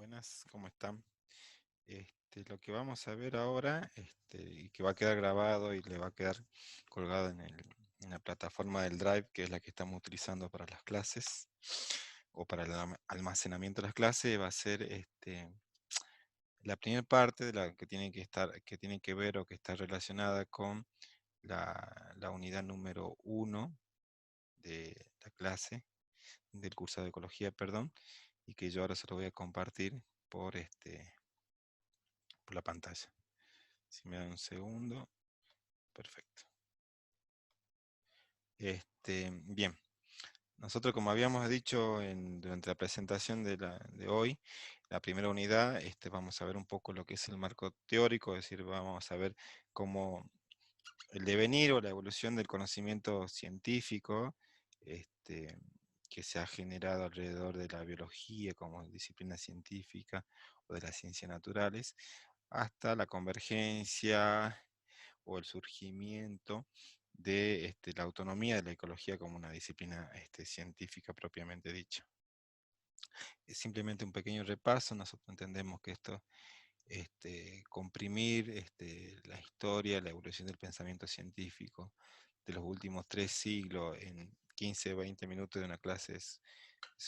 Buenas, ¿cómo están? Lo que vamos a ver ahora, y que va a quedar grabado y le va a quedar colgado en la plataforma del Drive, que es la que estamos utilizando para las clases, o para el almacenamiento de las clases, va a ser la primera parte de la que tiene que tiene que ver o que está relacionada con la unidad número 1 de la clase, del curso de ecología, perdón, y que yo ahora se lo voy a compartir por por la pantalla. Si me dan un segundo, perfecto. Bien, nosotros como habíamos dicho durante la presentación de hoy, la primera unidad, vamos a ver un poco lo que es el marco teórico, es decir, vamos a ver cómo el devenir o la evolución del conocimiento científico, este, que se ha generado alrededor de la biología como disciplina científica o de las ciencias naturales, hasta la convergencia o el surgimiento de la autonomía de la ecología como una disciplina científica propiamente dicha. Es simplemente un pequeño repaso. Nosotros entendemos que esto, comprimir la historia, la evolución del pensamiento científico de los últimos 3 siglos en 15 o 20 minutos de una clase es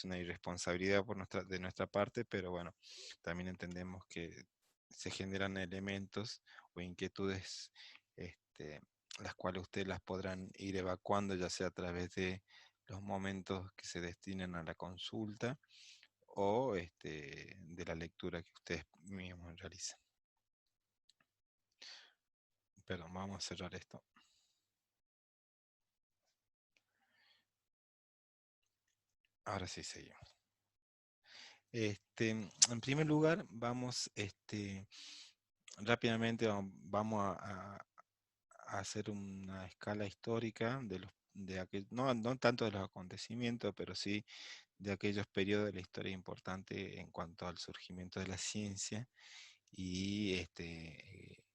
una irresponsabilidad de nuestra parte, pero bueno, también entendemos que se generan elementos o inquietudes, las cuales ustedes las podrán ir evacuando, ya sea a través de los momentos que se destinen a la consulta o de la lectura que ustedes mismos realizan. Perdón, vamos a cerrar esto. Ahora sí seguimos. En primer lugar, vamos rápidamente vamos a hacer una escala histórica no tanto de los acontecimientos, pero sí de aquellos periodos de la historia importantes en cuanto al surgimiento de la ciencia y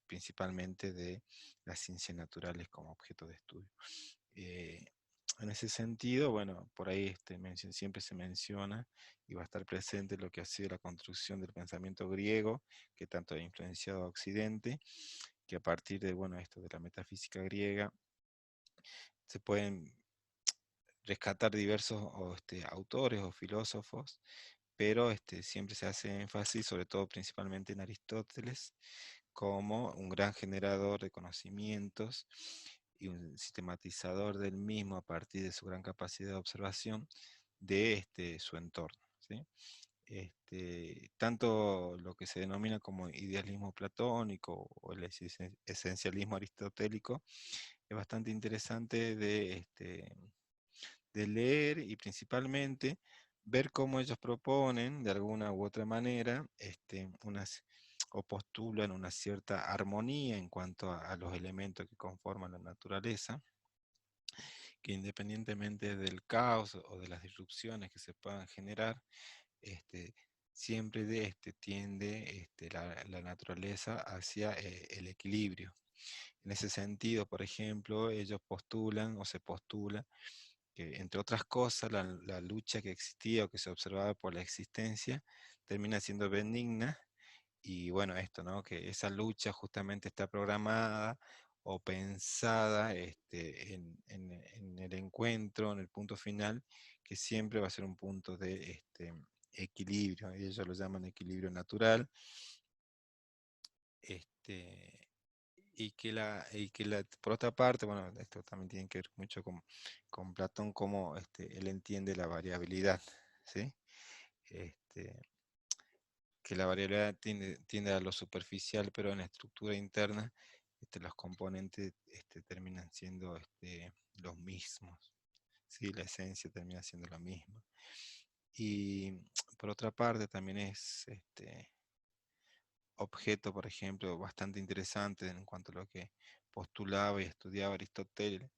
principalmente de las ciencias naturales como objeto de estudio. Eh, en ese sentido, bueno, por ahí siempre se menciona y va a estar presente lo que ha sido la construcción del pensamiento griego, que tanto ha influenciado a Occidente, que a partir de, bueno, esto de la metafísica griega, se pueden rescatar diversos autores o filósofos, pero siempre se hace énfasis, sobre todo principalmente en Aristóteles, como un gran generador de conocimientos y un sistematizador del mismo a partir de su gran capacidad de observación de su entorno, ¿sí? Tanto lo que se denomina como idealismo platónico o el esencialismo aristotélico es bastante interesante de leer y principalmente ver cómo ellos proponen de alguna u otra manera o postulan una cierta armonía en cuanto a los elementos que conforman la naturaleza, que independientemente del caos o de las disrupciones que se puedan generar, este, siempre tiende la naturaleza hacia el equilibrio. En ese sentido, por ejemplo, ellos postulan o se postula que, entre otras cosas, la lucha que existía o que se observaba por la existencia termina siendo benigna, y bueno, esto, ¿no? Que esa lucha justamente está programada o pensada en el encuentro, en el punto final, que siempre va a ser un punto de equilibrio, y ellos lo llaman equilibrio natural, este, por otra parte, bueno, esto también tiene que ver mucho con Platón, cómo él entiende la variabilidad, ¿sí? Este, que la variabilidad tiende a lo superficial, pero en la estructura interna los componentes terminan siendo los mismos, ¿sí? La esencia termina siendo la misma. Y por otra parte también es objeto, por ejemplo, bastante interesante en cuanto a lo que postulaba y estudiaba Aristóteles,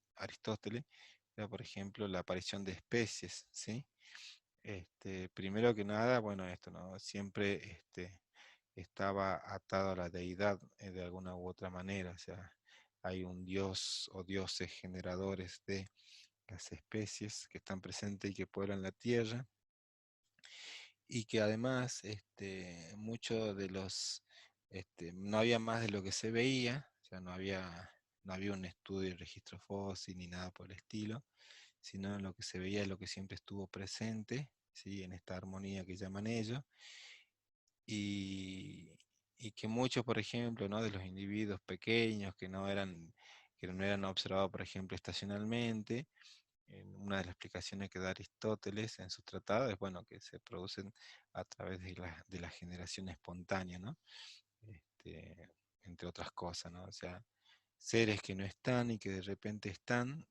era, por ejemplo, la aparición de especies, ¿sí? Primero que nada, bueno, esto, ¿no? Siempre estaba atado a la deidad de alguna u otra manera, o sea, hay un dios o dioses generadores de las especies que están presentes y que pueblan la tierra, y que además muchos de no había más de lo que se veía, o sea, no había un estudio de registro fósil ni nada por el estilo, sino lo que se veía es lo que siempre estuvo presente, ¿sí? En esta armonía que llaman ellos, y, y que muchos, por ejemplo, ¿no? De los individuos pequeños que no eran observados, por ejemplo, estacionalmente, una de las explicaciones que da Aristóteles en sus tratados es, bueno, que se producen a través de la generación espontánea, ¿no? Este, entre otras cosas, ¿no? O sea, seres que no están y que de repente están,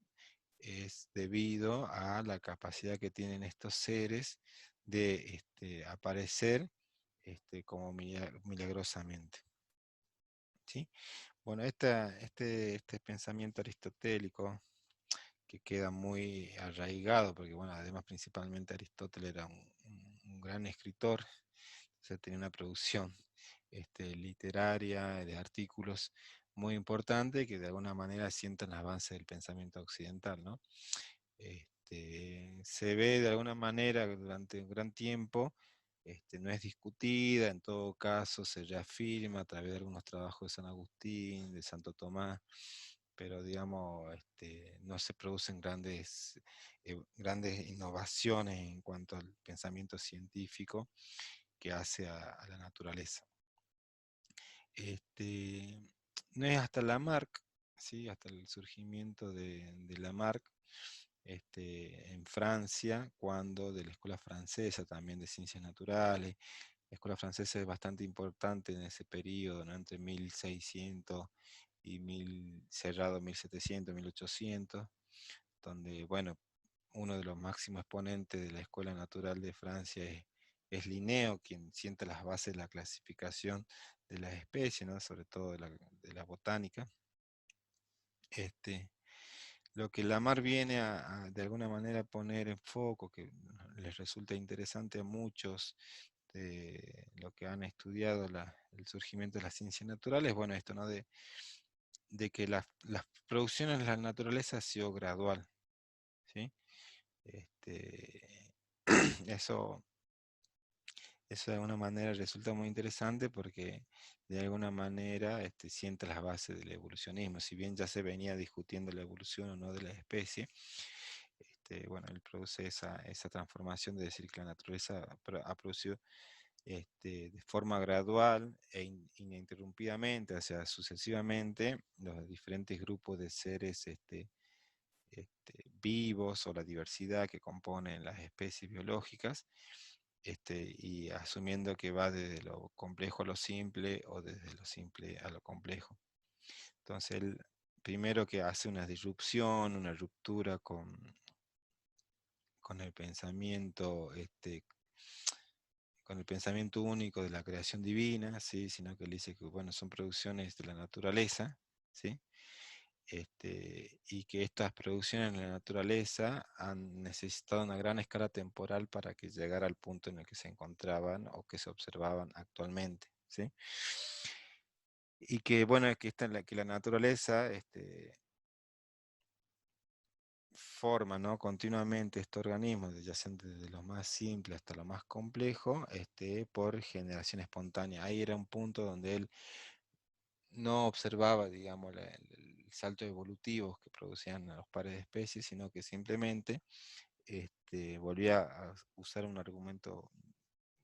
es debido a la capacidad que tienen estos seres de aparecer como milagrosamente, ¿sí? Bueno, este pensamiento aristotélico que queda muy arraigado, porque bueno, además principalmente Aristóteles era un gran escritor, o sea, tenía una producción literaria, de artículos muy importante que de alguna manera sientan las bases del pensamiento occidental, ¿no? Se ve de alguna manera durante un gran tiempo, no es discutida, en todo caso se reafirma a través de algunos trabajos de San Agustín, de Santo Tomás, pero digamos, no se producen grandes innovaciones en cuanto al pensamiento científico que hace a la naturaleza. Este, no es hasta Lamarck, ¿sí? Hasta el surgimiento de Lamarck, en Francia, cuando de la escuela francesa también de ciencias naturales. La escuela francesa es bastante importante en ese periodo, ¿no? Entre 1600 y cerrado 1700, 1800, donde, bueno, uno de los máximos exponentes de la escuela natural de Francia es Linneo, quien sienta las bases de la clasificación de las especies, ¿no? Sobre todo de la botánica. Lo que Lamar viene de alguna manera poner en foco, que les resulta interesante a muchos de lo que han estudiado el surgimiento de las ciencias naturales, bueno, esto, ¿no? De que las producciones de la naturaleza ha sido gradual, ¿sí? Este, eso, eso de alguna manera resulta muy interesante porque de alguna manera sienta las bases del evolucionismo. Si bien ya se venía discutiendo la evolución o no de la especie, bueno, él produce esa transformación de decir que la naturaleza ha producido de forma gradual e ininterrumpidamente, o sea, sucesivamente, los diferentes grupos de seres vivos o la diversidad que componen las especies biológicas, y asumiendo que va desde lo complejo a lo simple o desde lo simple a lo complejo. Entonces, él primero que hace una disrupción, una ruptura con el pensamiento, con el pensamiento único de la creación divina, ¿sí? Sino que él dice que bueno, son producciones de la naturaleza, ¿sí? Y que estas producciones de la naturaleza han necesitado una gran escala temporal para que llegara al punto en el que se encontraban o que se observaban actualmente, ¿sí? Y que bueno, que la naturaleza forma, ¿no? Continuamente este organismo, ya sea desde lo más simple hasta lo más complejo, por generación espontánea. Ahí era un punto donde él no observaba, digamos, el salto evolutivo que producían a los pares de especies, sino que simplemente volvía a usar un argumento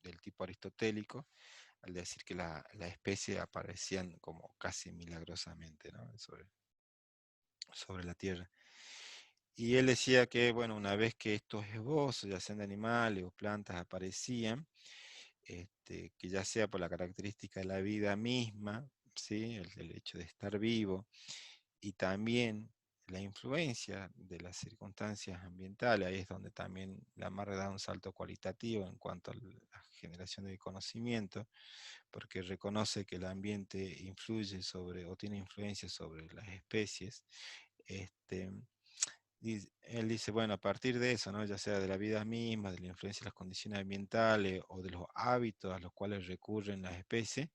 del tipo aristotélico al decir que la especie aparecían como casi milagrosamente, ¿no? Sobre la Tierra. Y él decía que, bueno, una vez que estos esbozos, ya sean de animales o plantas, aparecían, que ya sea por la característica de la vida misma, ¿sí? El hecho de estar vivo, y también la influencia de las circunstancias ambientales, ahí es donde también Lamarck da un salto cualitativo en cuanto a la generación de conocimiento, porque reconoce que el ambiente influye sobre o tiene influencia sobre las especies. Este, y él dice, bueno, a partir de eso, ¿no? Ya sea de la vida misma, de la influencia de las condiciones ambientales o de los hábitos a los cuales recurren las especies,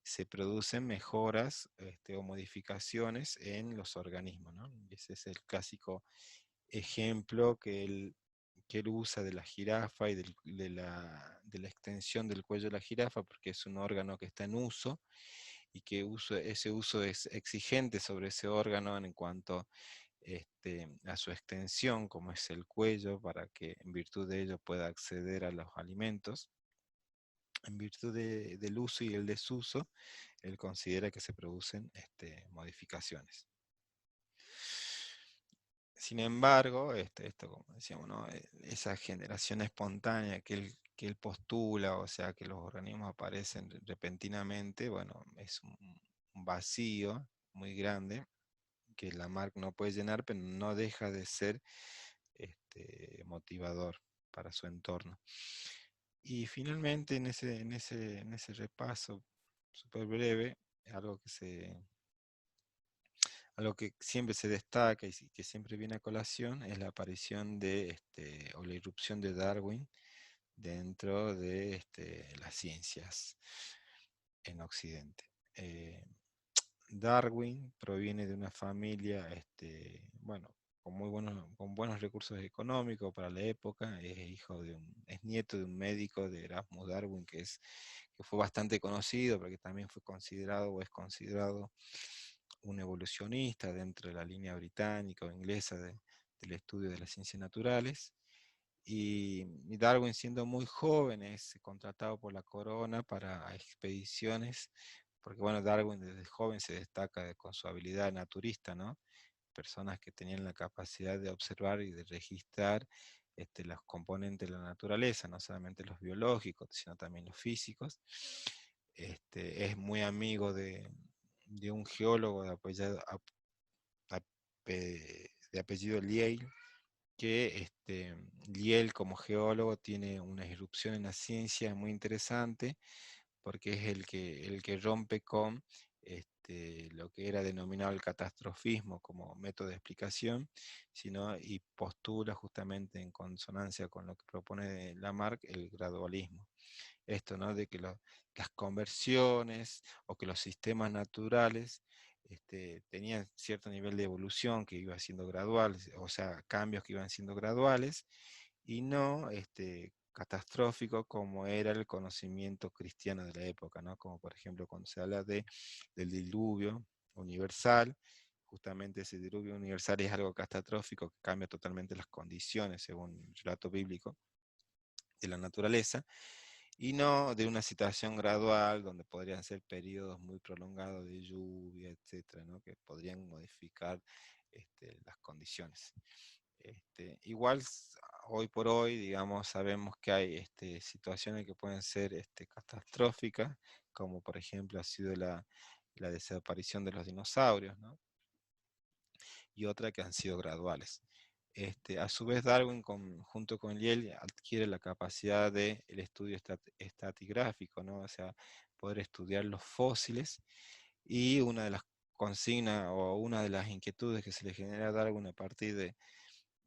se producen mejoras o modificaciones en los organismos, ¿no? Y ese es el clásico ejemplo que él usa de la jirafa y de la extensión del cuello de la jirafa, porque es un órgano que está en uso, y que ese uso es exigente sobre ese órgano en cuanto a su extensión, como es el cuello, para que en virtud de ello pueda acceder a los alimentos. En virtud del uso y el desuso, él considera que se producen modificaciones. Sin embargo, esto, como decíamos, ¿no? Esa generación espontánea que él postula, o sea, que los organismos aparecen repentinamente, bueno, es un vacío muy grande que Lamarck no puede llenar, pero no deja de ser motivador para su entorno. Y finalmente, en ese repaso súper breve, algo que algo que siempre se destaca y que siempre viene a colación es la aparición o la irrupción de Darwin dentro de las ciencias en Occidente. Darwin proviene de una familia, bueno, con buenos recursos económicos para la época. Es nieto de un médico, de Erasmus Darwin, que fue bastante conocido, porque también fue considerado o es considerado un evolucionista dentro de la línea británica o inglesa del estudio de las ciencias naturales. Y Darwin, siendo muy joven, es contratado por la corona para expediciones, porque bueno, Darwin desde joven se destaca con su habilidad naturista, ¿no? Personas que tenían la capacidad de observar y de registrar los componentes de la naturaleza, no solamente los biológicos, sino también los físicos. Es muy amigo de un geólogo de apellido Lyell, que Lyell como geólogo tiene una irrupción en la ciencia muy interesante, porque es el que rompe con lo que era denominado el catastrofismo como método de explicación, y postula justamente en consonancia con lo que propone Lamarck el gradualismo. Esto, ¿no? De que las conversiones o que los sistemas naturales tenían cierto nivel de evolución que iba siendo gradual, o sea, cambios que iban siendo graduales, y no catastrófico como era el conocimiento cristiano de la época, ¿no? Como por ejemplo cuando se habla del diluvio universal. Justamente ese diluvio universal es algo catastrófico que cambia totalmente las condiciones, según el relato bíblico, de la naturaleza, y no de una situación gradual donde podrían ser periodos muy prolongados de lluvia, etcétera, ¿no? Que podrían modificar las condiciones. Igual hoy por hoy, digamos, sabemos que hay situaciones que pueden ser catastróficas, como por ejemplo ha sido la desaparición de los dinosaurios, ¿no? Y otras que han sido graduales. A su vez, Darwin, junto con Lyell, adquiere la capacidad del estudio estratigráfico, ¿no? O sea, poder estudiar los fósiles, y una de las consignas o una de las inquietudes que se le genera a Darwin a partir de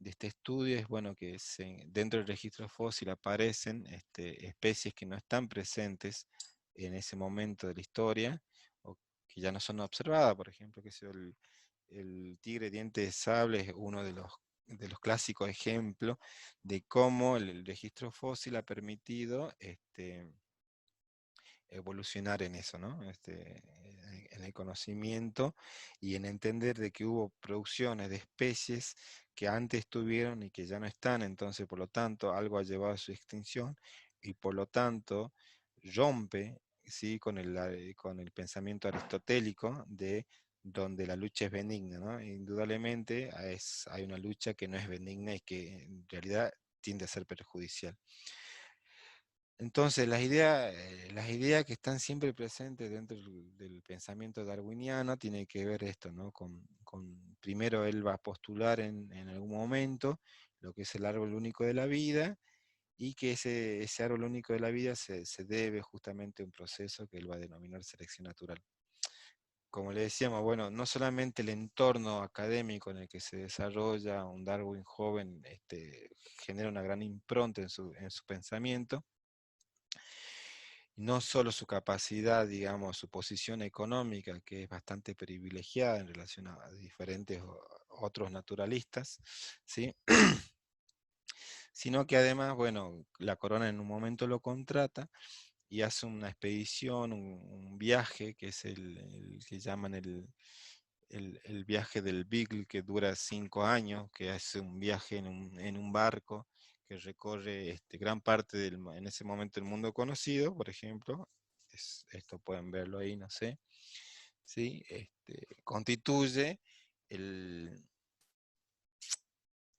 este estudio es, bueno, que dentro del registro fósil aparecen especies que no están presentes en ese momento de la historia, o que ya no son observadas. Por ejemplo, que sea el tigre diente de sable es uno de los clásicos ejemplos de cómo el registro fósil ha permitido evolucionar en eso, ¿no? En el conocimiento y en entender de que hubo producciones de especies que antes estuvieron y que ya no están. Entonces por lo tanto algo ha llevado a su extinción, y por lo tanto rompe, ¿sí? Con el pensamiento aristotélico de donde la lucha es benigna, ¿no? Indudablemente hay una lucha que no es benigna y que en realidad tiende a ser perjudicial. Entonces, las ideas que están siempre presentes dentro del pensamiento darwiniano tienen que ver esto, ¿no? Primero él va a postular en algún momento lo que es el árbol único de la vida, y que ese árbol único de la vida se debe justamente a un proceso que él va a denominar selección natural. Como le decíamos, bueno, no solamente el entorno académico en el que se desarrolla un Darwin joven genera una gran impronta en su pensamiento, no solo su capacidad, digamos, su posición económica, que es bastante privilegiada en relación a diferentes otros naturalistas, ¿sí? sino que además, bueno, la corona en un momento lo contrata y hace una expedición, un viaje, que es el que llaman el viaje del Beagle, que dura 5 años, que hace un viaje en un barco que recorre gran parte en ese momento el mundo conocido, por ejemplo. Esto pueden verlo ahí, no sé. ¿Sí? Constituye el,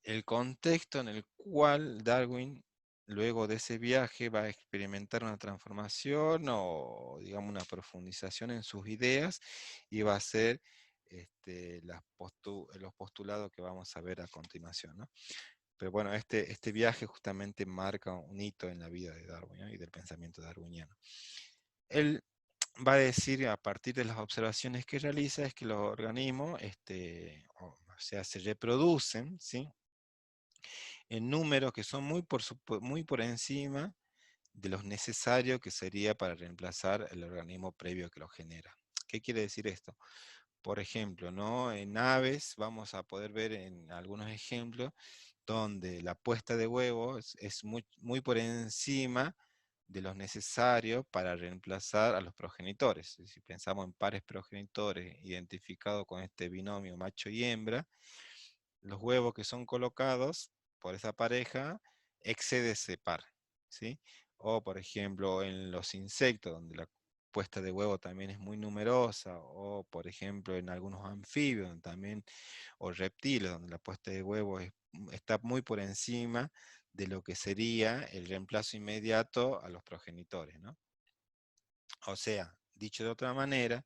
el contexto en el cual Darwin, luego de ese viaje, va a experimentar una transformación o, digamos, una profundización en sus ideas y va a hacer los postulados que vamos a ver a continuación, ¿no? Pero bueno, este viaje justamente marca un hito en la vida de Darwin, ¿no? Y del pensamiento darwiniano. Él va a decir, a partir de las observaciones que realiza, es que los organismos o sea, se reproducen, ¿sí? En números que son muy por encima de los necesarios que sería para reemplazar el organismo previo que lo genera. ¿Qué quiere decir esto? Por ejemplo, ¿no? En aves vamos a poder ver en algunos ejemplos donde la puesta de huevos es muy por encima de los necesarios para reemplazar a los progenitores. Si pensamos en pares progenitores identificados con este binomio macho y hembra, los huevos que son colocados por esa pareja excede ese par, ¿sí? O, por ejemplo, en los insectos, donde la puesta de huevo también es muy numerosa, o, por ejemplo, en algunos anfibios también, o reptiles, donde la puesta de huevo está muy por encima de lo que sería el reemplazo inmediato a los progenitores, ¿no? O sea, dicho de otra manera,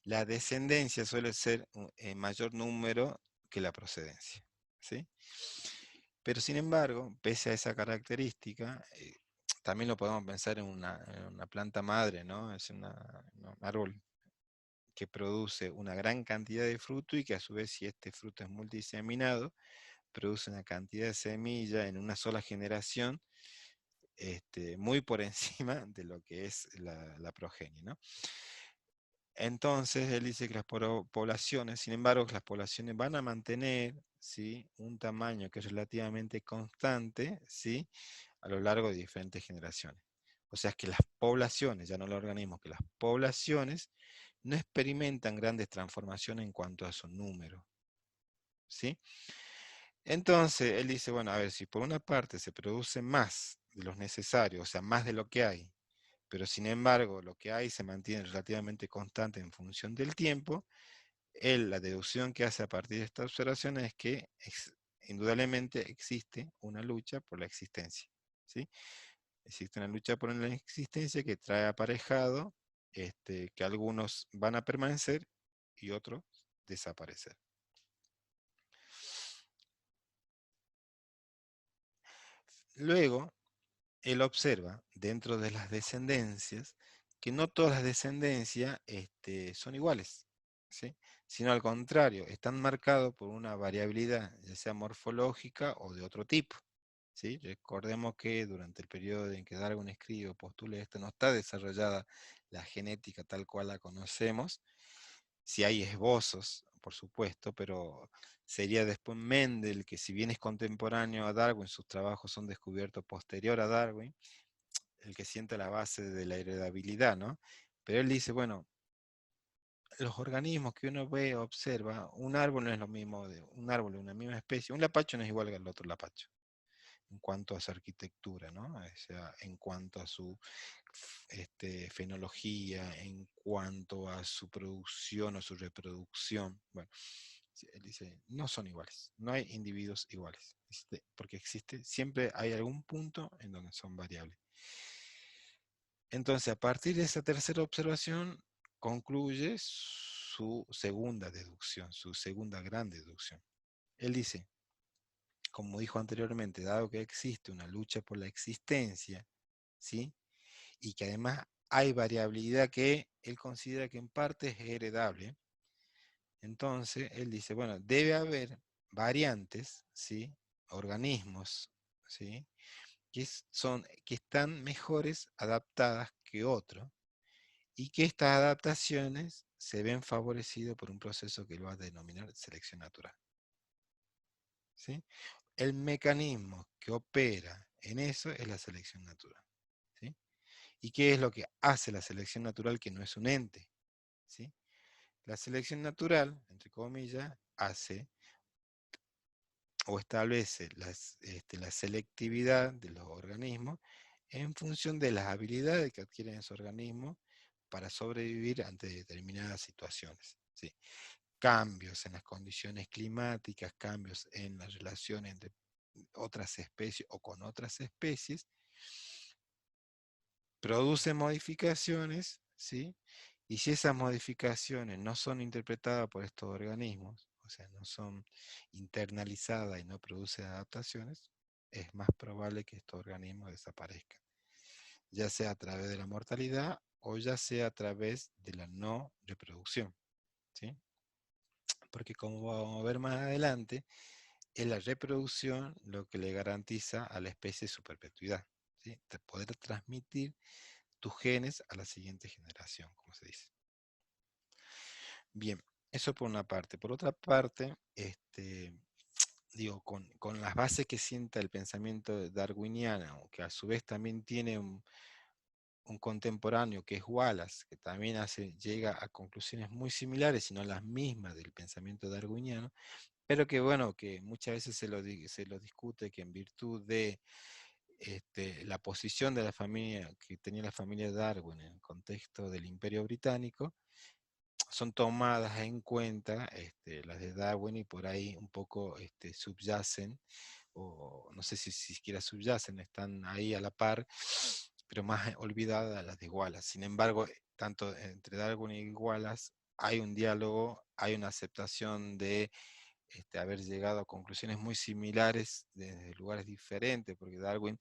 la descendencia suele ser en mayor número que la procedencia, ¿sí? Pero sin embargo, pese a esa característica, también lo podemos pensar en una planta madre, ¿no? Es un árbol que produce una gran cantidad de fruto y que a su vez, si este fruto es multiseminado, produce una cantidad de semilla en una sola generación, muy por encima de lo que es la progenie, ¿no? Entonces, él dice que las poblaciones, sin embargo, que las poblaciones van a mantener, ¿sí?, un tamaño que es relativamente constante, ¿sí?, a lo largo de diferentes generaciones. O sea, que las poblaciones, ya no los organismos, que las poblaciones no experimentan grandes transformaciones en cuanto a su número, ¿sí? Entonces, él dice, bueno, a ver, si por una parte se produce más de los necesarios, o sea, más de lo que hay, pero sin embargo lo que hay se mantiene relativamente constante en función del tiempo, él, la deducción que hace a partir de esta observación es que indudablemente existe una lucha por la existencia, ¿sí? Existe una lucha por la existencia que trae aparejado que algunos van a permanecer y otros desaparecer. Luego, él observa dentro de las descendencias que no todas las descendencias son iguales, ¿sí? Sino al contrario, están marcados por una variabilidad, ya sea morfológica o de otro tipo, ¿sí? Recordemos que durante el periodo en que Darwin escribe o postula esto, no está desarrollada la genética tal cual la conocemos. Si hay esbozos, por supuesto, pero sería después Mendel, que si bien es contemporáneo a Darwin, sus trabajos son descubiertos posterior a Darwin, el que sienta la base de la heredabilidad, ¿no? Pero él dice, bueno, los organismos que uno ve, observa, un árbol no es lo mismo de un árbol de una misma especie, un lapacho no es igual que el otro lapacho, en cuanto a su arquitectura, ¿no? O sea, en cuanto a su fenología, en cuanto a su producción o su reproducción. Bueno, él dice, no son iguales, no hay individuos iguales, porque siempre hay algún punto en donde son variables. Entonces, a partir de esa tercera observación, concluye su segunda deducción, su segunda gran deducción. Él dice, como dijo anteriormente, dado que existe una lucha por la existencia, ¿sí?, y que además hay variabilidad que él considera que en parte es heredable, entonces él dice, bueno, debe haber variantes, ¿sí?, organismos, ¿sí?, que están mejores adaptadas que otros, y que estas adaptaciones se ven favorecidas por un proceso que él va a denominar selección natural, ¿sí? el mecanismo que opera en eso es la selección natural. ¿Sí? ¿Y qué es lo que hace la selección natural que no es un ente? ¿Sí? La selección natural, entre comillas, hace o establece la selectividad de los organismos en función de las habilidades que adquieren esos organismos para sobrevivir ante determinadas situaciones. ¿Sí? Cambios en las condiciones climáticas, cambios en las relaciones entre otras especies o con otras especies, producen modificaciones, ¿sí? Y si esas modificaciones no son interpretadas por estos organismos, o sea, no son internalizadas y no producen adaptaciones, es más probable que estos organismos desaparezcan, ya sea a través de la mortalidad o ya sea a través de la no reproducción, ¿sí? Porque como vamos a ver más adelante, es la reproducción lo que le garantiza a la especie su perpetuidad, ¿sí? Poder transmitir tus genes a la siguiente generación, como se dice. Bien, eso por una parte. Por otra parte, digo, con las bases que sienta el pensamiento darwiniano, que a su vez también tiene un contemporáneo que es Wallace, que también llega a conclusiones muy similares, sino las mismas del pensamiento darwiniano, pero que bueno, que muchas veces se lo discute que en virtud de la posición de la familia que tenía la familia Darwin en el contexto del Imperio Británico, son tomadas en cuenta las de Darwin y por ahí un poco subyacen, o no sé si siquiera subyacen, están ahí a la par, pero más olvidadas las de Wallace. Sin embargo, tanto entre Darwin y Wallace hay un diálogo, hay una aceptación de haber llegado a conclusiones muy similares desde lugares diferentes, porque Darwin,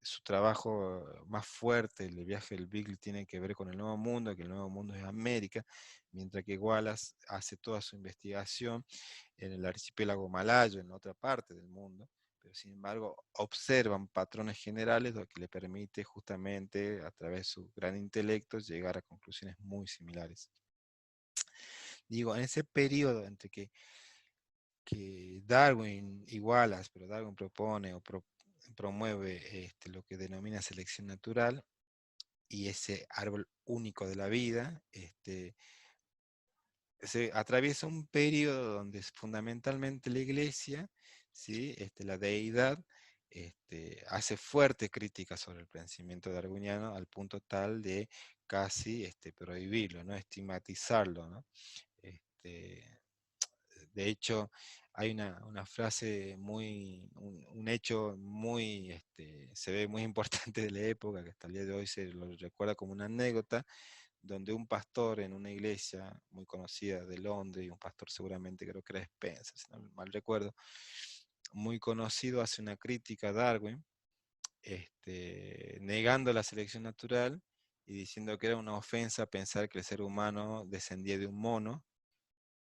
su trabajo más fuerte, el viaje del Beagle, tiene que ver con el Nuevo Mundo, que el Nuevo Mundo es América, mientras que Wallace hace toda su investigación en el archipiélago malayo, en otra parte del mundo, pero sin embargo observan patrones generales, lo que le permite justamente, a través de su gran intelecto, llegar a conclusiones muy similares. Digo, en ese periodo entre que Darwin y Wallace, pero Darwin propone o promueve lo que denomina selección natural y ese árbol único de la vida, se atraviesa un periodo donde fundamentalmente la iglesia, ¿sí? La deidad, hace fuerte crítica sobre el pensamiento darwiniano al punto tal de casi prohibirlo, ¿no? Estigmatizarlo, ¿no? Este, de hecho, hay una frase un hecho muy, se ve muy importante de la época, que hasta el día de hoy se lo recuerda como una anécdota, donde un pastor en una iglesia muy conocida de Londres, y un pastor seguramente creo que era Spencer, si no mal recuerdo, muy conocido, hace una crítica a Darwin, negando la selección natural y diciendo que era una ofensa pensar que el ser humano descendía de un mono,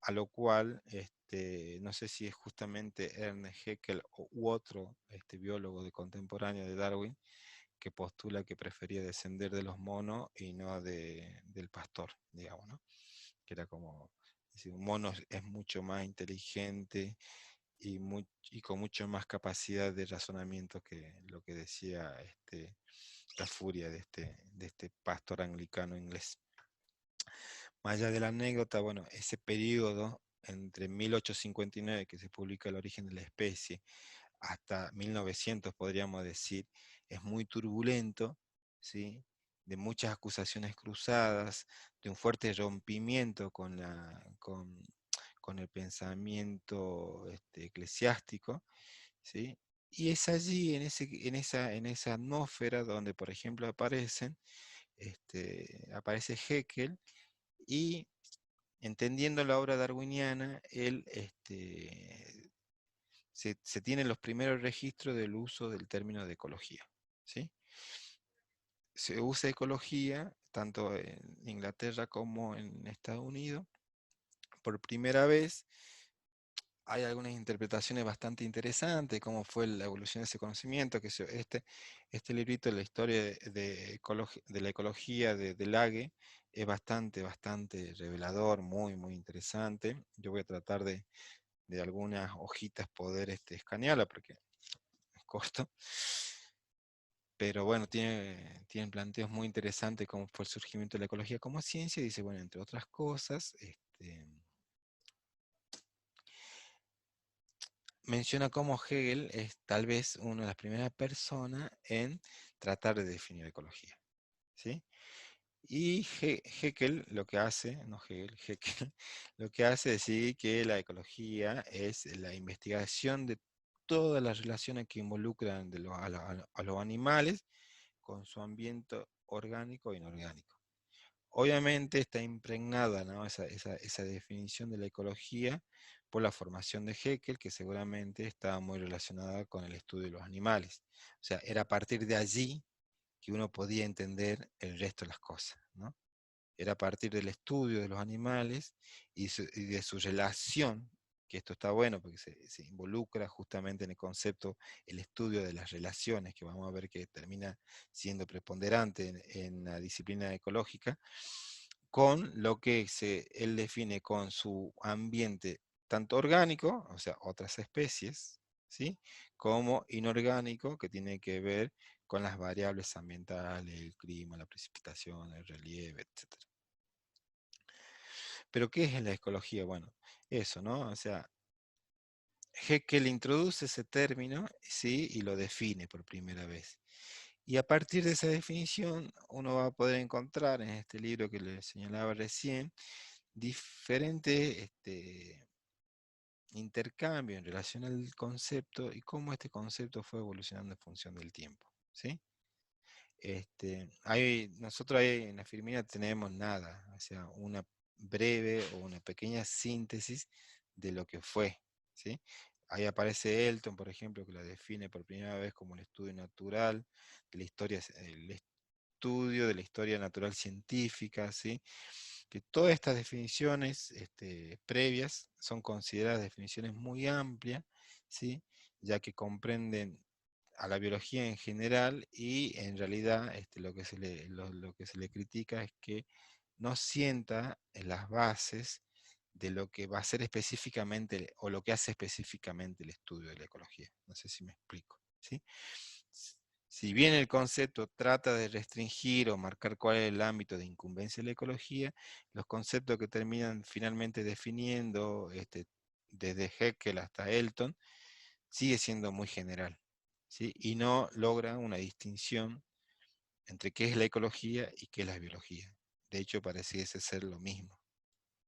a lo cual, no sé si es justamente Ernest Haeckel u otro biólogo de contemporáneo de Darwin, que postula que prefería descender de los monos y no del pastor, digamos, ¿no? Que era como, decir, un mono es mucho más inteligente y con mucho más capacidad de razonamiento que lo que decía la furia de este pastor anglicano inglés. Más allá de la anécdota, bueno, ese periodo entre 1859, que se publica El origen de la especie, hasta 1900, podríamos decir, es muy turbulento, ¿sí? De muchas acusaciones cruzadas, de un fuerte rompimiento con el pensamiento eclesiástico, ¿sí? Y es allí, en esa atmósfera, donde, por ejemplo, aparece Haeckel y, entendiendo la obra darwiniana, él se tienen los primeros registros del uso del término de ecología, ¿sí? Se usa ecología tanto en Inglaterra como en Estados Unidos. Por primera vez hay algunas interpretaciones bastante interesantes, cómo fue la evolución de ese conocimiento, que este librito, La historia de la ecología de Lage, es bastante revelador, muy interesante. Yo voy a tratar de algunas hojitas poder escanearla, porque es corto. Pero bueno, tiene planteos muy interesantes como fue el surgimiento de la ecología como ciencia. Dice, bueno, entre otras cosas, menciona cómo Hegel es tal vez una de las primeras personas en tratar de definir ecología, ¿sí? Y Haeckel lo que hace, no Hegel, Haeckel, lo que hace es decir que la ecología es la investigación de todas las relaciones que involucran a los animales con su ambiente orgánico e inorgánico. Obviamente está impregnada, ¿no?, esa definición de la ecología por la formación de Haeckel, que seguramente estaba muy relacionada con el estudio de los animales. O sea, era a partir de allí que uno podía entender el resto de las cosas, ¿no? Era a partir del estudio de los animales y de su relación, que esto está bueno porque se involucra justamente en el concepto, el estudio de las relaciones, que vamos a ver que termina siendo preponderante en la disciplina ecológica, con lo que él define con su ambiente tanto orgánico, o sea, otras especies, ¿sí?, como inorgánico, que tiene que ver con las variables ambientales, el clima, la precipitación, el relieve, etc. Pero ¿qué es la ecología? Bueno, eso, ¿no? O sea, Haeckel introduce ese término, ¿sí?, y lo define por primera vez. Y a partir de esa definición, uno va a poder encontrar en este libro que le señalaba recién, diferentes intercambios en relación al concepto y cómo este concepto fue evolucionando en función del tiempo, ¿sí? Nosotros ahí en la Firmina tenemos nada, o sea, una breve o una pequeña síntesis de lo que fue, ¿sí? Ahí aparece Elton, por ejemplo, que la define por primera vez como el estudio natural de la historia, el estudio de la historia natural científica, ¿sí? Que todas estas definiciones previas son consideradas definiciones muy amplias, ¿sí?, ya que comprenden a la biología en general y en realidad lo que se le critica es que no sienta en las bases de lo que va a ser específicamente o lo que hace específicamente el estudio de la ecología. No sé si me explico, ¿sí? Si bien el concepto trata de restringir o marcar cuál es el ámbito de incumbencia de la ecología, los conceptos que terminan finalmente definiendo, desde Haeckel hasta Elton, sigue siendo muy general, ¿sí? Y no logra una distinción entre qué es la ecología y qué es la biología. De hecho, pareciese ser lo mismo,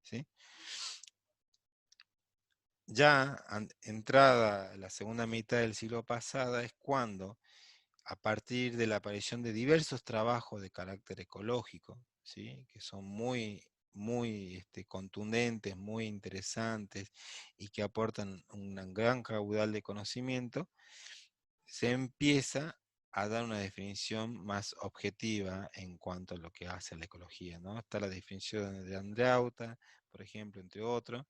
¿sí? Ya entrada la segunda mitad del siglo pasado es cuando, a partir de la aparición de diversos trabajos de carácter ecológico, ¿sí?, que son muy contundentes, muy interesantes y que aportan un gran caudal de conocimiento, se empieza a dar una definición más objetiva en cuanto a lo que hace la ecología, ¿no? Está la definición de Andreauta, por ejemplo, entre otros,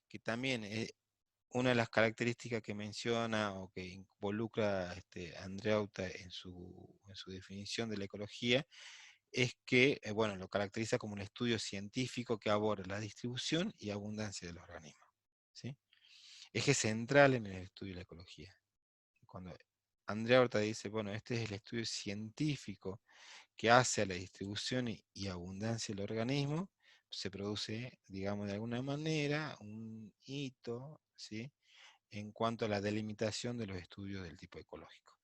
que también una de las características que menciona o que involucra Andreauta en su definición de la ecología es que, bueno, lo caracteriza como un estudio científico que aborda la distribución y abundancia del organismo, ¿sí? Eje central en el estudio de la ecología. Cuando Andreauta dice, bueno, este es el estudio científico que hace a la distribución y abundancia del organismo, se produce, digamos, de alguna manera, un hito, ¿sí?, en cuanto a la delimitación de los estudios del tipo ecológico.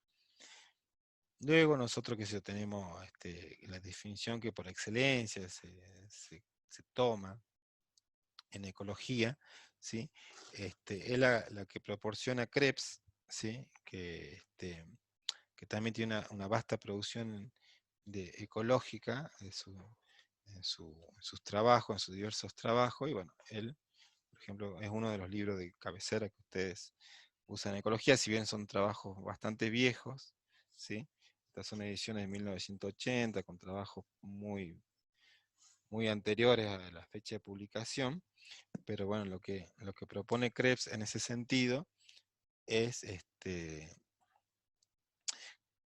Luego nosotros que tenemos la definición que por excelencia se toma en ecología, ¿sí?, es la que proporciona Krebs, ¿sí?, que también tiene una vasta producción ecológica en sus trabajos, en sus diversos trabajos, y bueno, él, por ejemplo, es uno de los libros de cabecera que ustedes usan en ecología, si bien son trabajos bastante viejos, ¿sí? Estas son ediciones de 1980, con trabajos muy anteriores a la fecha de publicación, pero bueno, lo que propone Krebs en ese sentido es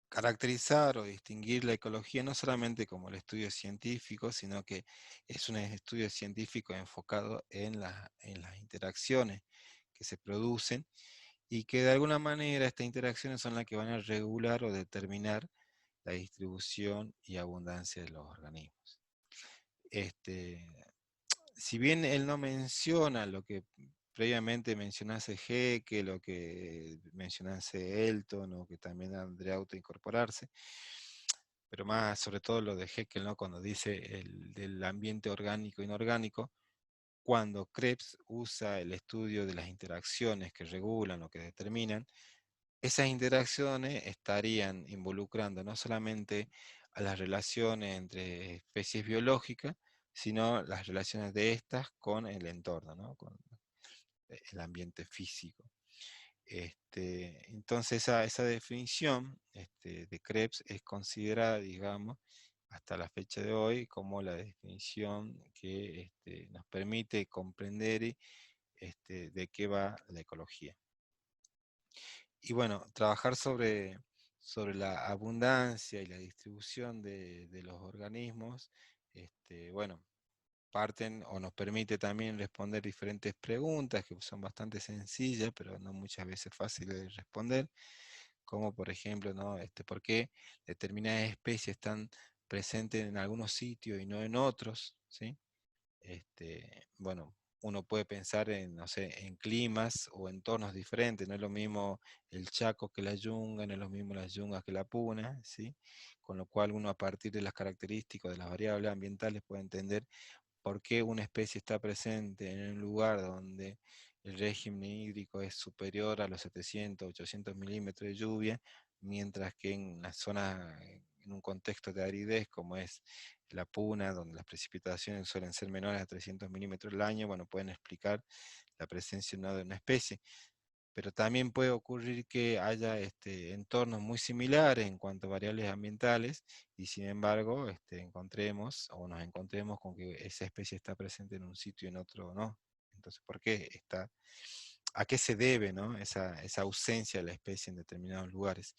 caracterizar o distinguir la ecología no solamente como el estudio científico, sino que es un estudio científico enfocado en las interacciones que se producen y que de alguna manera estas interacciones son las que van a regular o determinar la distribución y abundancia de los organismos. Este, si bien él no menciona lo que previamente mencionase Hecke, lo que mencionase Elton, o que también Andrea autoincorporarse, pero más sobre todo lo de Haeckel, ¿no? Cuando dice el del ambiente orgánico e inorgánico, cuando Krebs usa el estudio de las interacciones que regulan o que determinan, esas interacciones estarían involucrando no solamente a las relaciones entre especies biológicas, sino las relaciones de estas con el entorno, ¿no? Con el ambiente físico. Entonces esa definición de Krebs es considerada, digamos, hasta la fecha de hoy como la definición que nos permite comprender de qué va la ecología. Y bueno, trabajar sobre la abundancia y la distribución de los organismos, bueno, parten o nos permite también responder diferentes preguntas que son bastante sencillas, pero no muchas veces fáciles de responder, como por ejemplo, ¿no? ¿Por qué determinadas especies están presentes en algunos sitios y no en otros? ¿Sí? Bueno, uno puede pensar en, no sé, en climas o entornos diferentes, no es lo mismo el Chaco que la Yunga, no es lo mismo las Yungas que la Puna, ¿sí? Con lo cual uno a partir de las características de las variables ambientales puede entender por qué una especie está presente en un lugar donde el régimen hídrico es superior a los 700, 800 milímetros de lluvia, mientras que en una zona, en un contexto de aridez como es la Puna, donde las precipitaciones suelen ser menores a 300 milímetros al año, bueno, pueden explicar la presencia o no de una especie. Pero también puede ocurrir que haya entornos muy similares en cuanto a variables ambientales y sin embargo encontremos o nos encontremos con que esa especie está presente en un sitio y en otro no. Entonces, ¿por qué está? ¿A qué se debe, ¿no? esa ausencia de la especie en determinados lugares?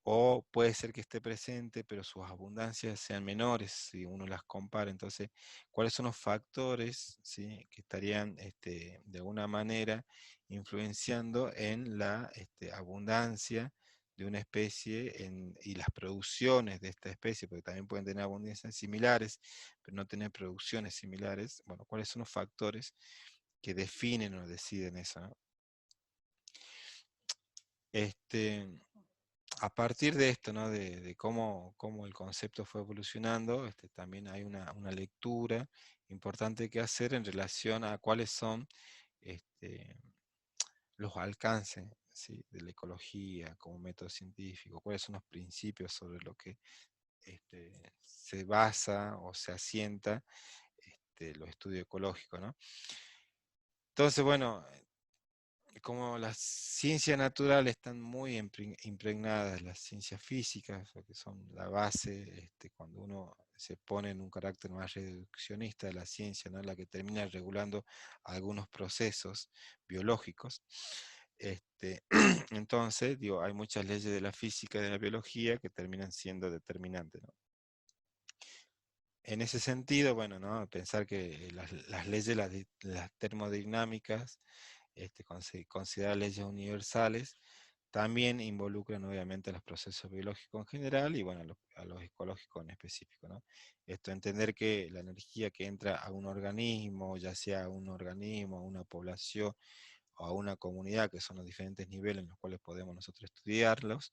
O puede ser que esté presente, pero sus abundancias sean menores si uno las compara. Entonces, ¿cuáles son los factores, ¿sí?, que estarían de alguna manera influenciando en la abundancia de una especie y las producciones de esta especie? Porque también pueden tener abundancias similares, pero no tener producciones similares. Bueno, ¿cuáles son los factores que definen o deciden eso, ¿no? A partir de esto, ¿no? de cómo el concepto fue evolucionando, también hay una lectura importante que hacer en relación a cuáles son este, los alcances, ¿sí?, de la ecología como método científico, cuáles son los principios sobre lo que se basa o se asienta los estudios ecológicos, ¿no? Entonces, bueno, como las ciencias naturales están muy impregnadas, las ciencias físicas, que son la base, cuando uno se pone en un carácter más reduccionista de la ciencia, ¿no?, la que termina regulando algunos procesos biológicos. Entonces, digo, hay muchas leyes de la física y de la biología que terminan siendo determinantes, ¿no? En ese sentido, bueno, ¿no?, pensar que las leyes, las termodinámicas, considerar leyes universales, también involucran obviamente a los procesos biológicos en general y bueno, a los ecológicos en específico, ¿no? Entender que la energía que entra a un organismo, ya sea a un organismo, a una población o a una comunidad, que son los diferentes niveles en los cuales podemos nosotros estudiarlos,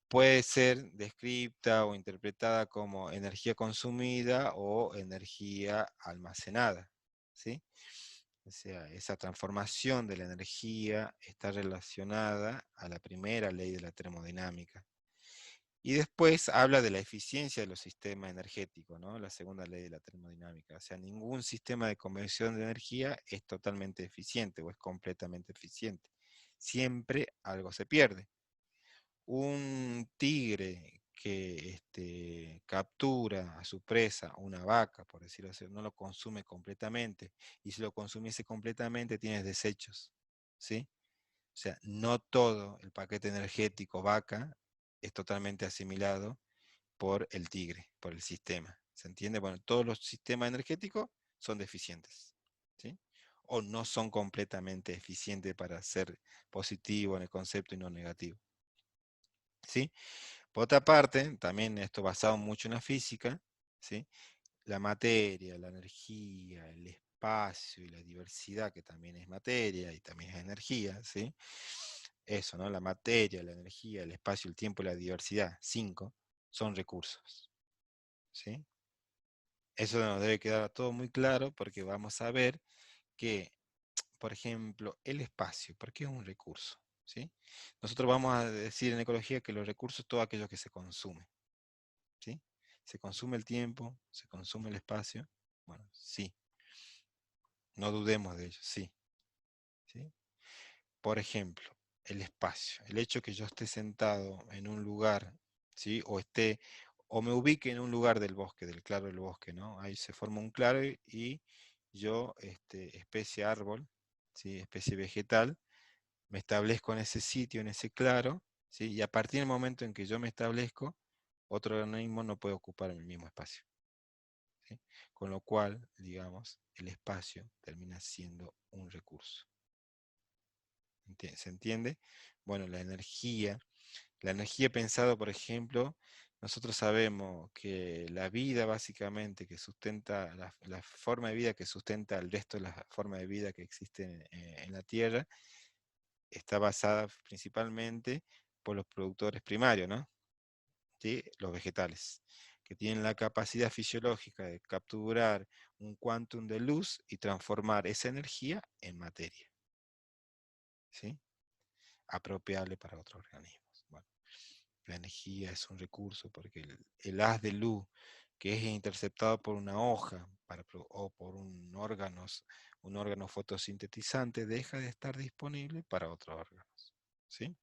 puede ser descrita o interpretada como energía consumida o energía almacenada, ¿sí? O sea, esa transformación de la energía está relacionada a la primera ley de la termodinámica. Y después habla de la eficiencia de los sistemas energéticos, ¿no? La segunda ley de la termodinámica. O sea, ningún sistema de conversión de energía es totalmente eficiente o es completamente eficiente. Siempre algo se pierde. Un tigre que captura a su presa, una vaca, por decirlo así, no lo consume completamente, y si lo consumiese completamente tienes desechos, ¿sí? O sea, no todo el paquete energético vaca es totalmente asimilado por el tigre, por el sistema, ¿se entiende? Bueno, todos los sistemas energéticos son deficientes, ¿sí? o no son completamente eficientes para ser positivo en el concepto y no negativo. ¿Sí? Por otra parte, también esto basado mucho en la física, ¿sí? La materia, la energía, el espacio y la diversidad, que también es materia y también es energía, ¿sí? Eso, ¿no? La materia, la energía, el espacio, el tiempo y la diversidad, 5, son recursos, ¿sí? Eso nos debe quedar todo muy claro porque vamos a ver que, por ejemplo, el espacio, ¿por qué es un recurso? ¿Sí? Nosotros vamos a decir en ecología que los recursos son todo aquello que se consume, ¿sí? Se consume el tiempo, se consume el espacio. Bueno, sí, no dudemos de ello, sí, ¿sí? Por ejemplo, el espacio, el hecho que yo esté sentado en un lugar, ¿sí? O me ubique en un lugar del bosque, del claro del bosque, ¿no? Ahí se forma un claro y yo, especie árbol, ¿sí? Especie vegetal, me establezco en ese sitio, en ese claro, ¿sí? Y a partir del momento en que yo me establezco, otro organismo no puede ocupar el mismo espacio, ¿sí? Con lo cual, digamos, el espacio termina siendo un recurso. ¿Se entiende? Bueno, la energía pensada, por ejemplo, nosotros sabemos que la vida básicamente que sustenta, la forma de vida que sustenta el resto de las formas de vida que existen en la Tierra, está basada principalmente por los productores primarios, ¿no? ¿Sí? Los vegetales, que tienen la capacidad fisiológica de capturar un quantum de luz y transformar esa energía en materia, ¿sí? Apropiable para otros organismos. Bueno, la energía es un recurso porque el haz de luz que es interceptado por una hoja o por un órgano fotosintetizante deja de estar disponible para otros órganos, ¿sí?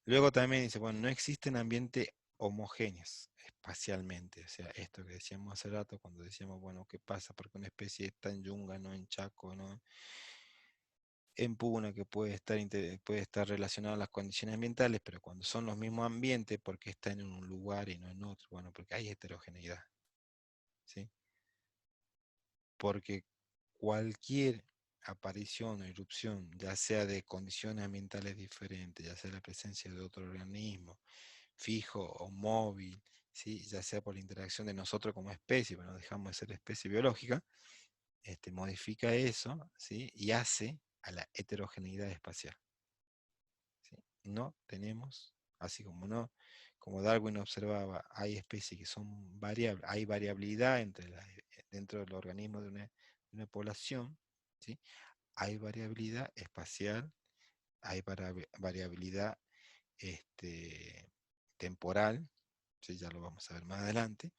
Luego también dice, bueno, no existen ambientes homogéneos espacialmente, o sea, esto que decíamos hace rato cuando decíamos, bueno, ¿qué pasa? Porque una especie está en Yunga, no en Chaco, no en Puna, que puede estar relacionado a las condiciones ambientales, pero cuando son los mismos ambientes, porque están en un lugar y no en otro, bueno, porque hay heterogeneidad, ¿sí? Porque cualquier aparición o irrupción, ya sea de condiciones ambientales diferentes, ya sea la presencia de otro organismo, fijo o móvil, ¿sí? Ya sea por la interacción de nosotros como especie, pero no dejamos de ser especie biológica, modifica eso, ¿sí? Y hace a la heterogeneidad espacial, ¿sí? No tenemos, así como no, como Darwin observaba, hay especies que son variables, hay variabilidad dentro del organismo de una población, ¿sí? Hay variabilidad espacial, hay variabilidad temporal, ¿sí? Ya lo vamos a ver más adelante,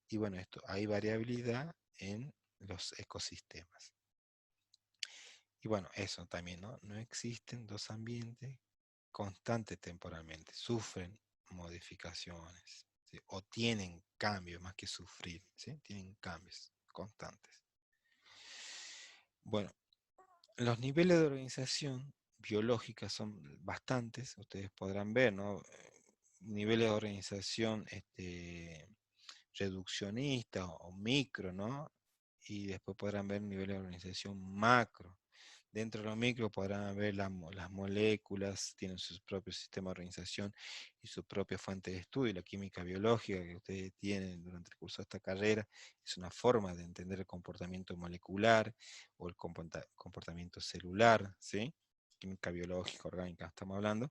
y bueno, hay variabilidad en los ecosistemas. Y bueno, eso también, ¿no? No existen dos ambientes constantes temporalmente, sufren modificaciones, ¿sí? O tienen cambios más que sufrir, ¿sí? Tienen cambios constantes. Bueno, los niveles de organización biológica son bastantes, ustedes podrán ver, ¿no? Niveles de organización reduccionista o micro, ¿no? Y después podrán ver niveles de organización macro. Dentro de los micro podrán ver las moléculas, tienen su propio sistema de organización y su propia fuente de estudio. La química biológica que ustedes tienen durante el curso de esta carrera es una forma de entender el comportamiento molecular o el comportamiento celular, ¿sí? Química biológica, orgánica, estamos hablando.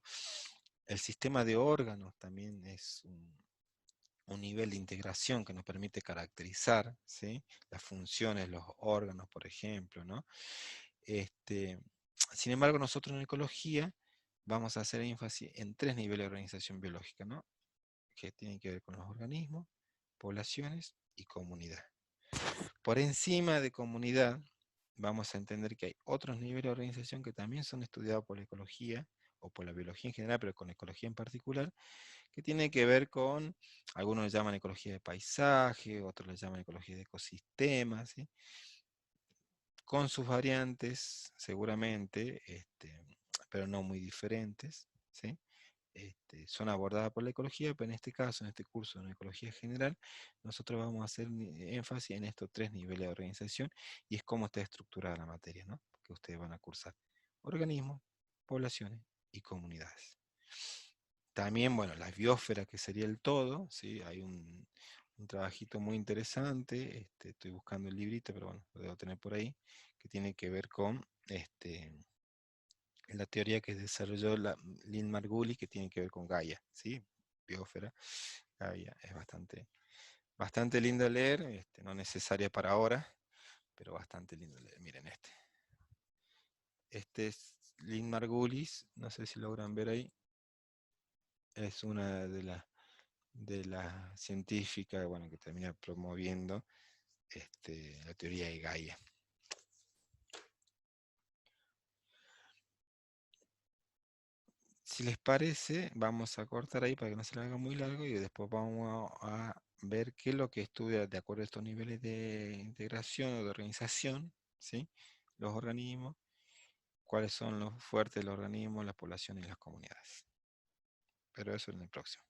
El sistema de órganos también es un nivel de integración que nos permite caracterizar, ¿sí? Las funciones, los órganos, por ejemplo, ¿no? Sin embargo, nosotros en ecología vamos a hacer énfasis en 3 niveles de organización biológica, ¿no? Que tienen que ver con los organismos, poblaciones y comunidad. Por encima de comunidad, vamos a entender que hay otros niveles de organización que también son estudiados por la ecología o por la biología en general, pero con ecología en particular, que tiene que ver con, algunos le llaman ecología de paisaje, otros le llaman ecología de ecosistemas, ¿sí? Con sus variantes seguramente, pero no muy diferentes, ¿sí? son abordadas por la ecología, pero en este caso, en este curso de ecología general, nosotros vamos a hacer énfasis en estos tres niveles de organización y es cómo está estructurada la materia, ¿no? Que ustedes van a cursar. Organismos, poblaciones y comunidades. También, bueno, la biosfera, que sería el todo, ¿sí? Hay un trabajito muy interesante, estoy buscando el librito, pero bueno, lo debo tener por ahí, que tiene que ver con la teoría que desarrolló Lynn Margulis, que tiene que ver con Gaia, ¿sí? Biosfera, Gaia, es bastante lindo de leer, no necesaria para ahora, pero bastante lindo de leer. Miren este. Este es Lynn Margulis, no sé si logran ver ahí, es una de las científicas, bueno, que termina promoviendo la teoría de Gaia. Si les parece, vamos a cortar ahí para que no se le haga muy largo y después vamos a ver qué es lo que estudia de acuerdo a estos niveles de integración o de organización, ¿sí? Los organismos, cuáles son los fuertes de los organismos, las poblaciones y las comunidades. Pero eso en el próximo.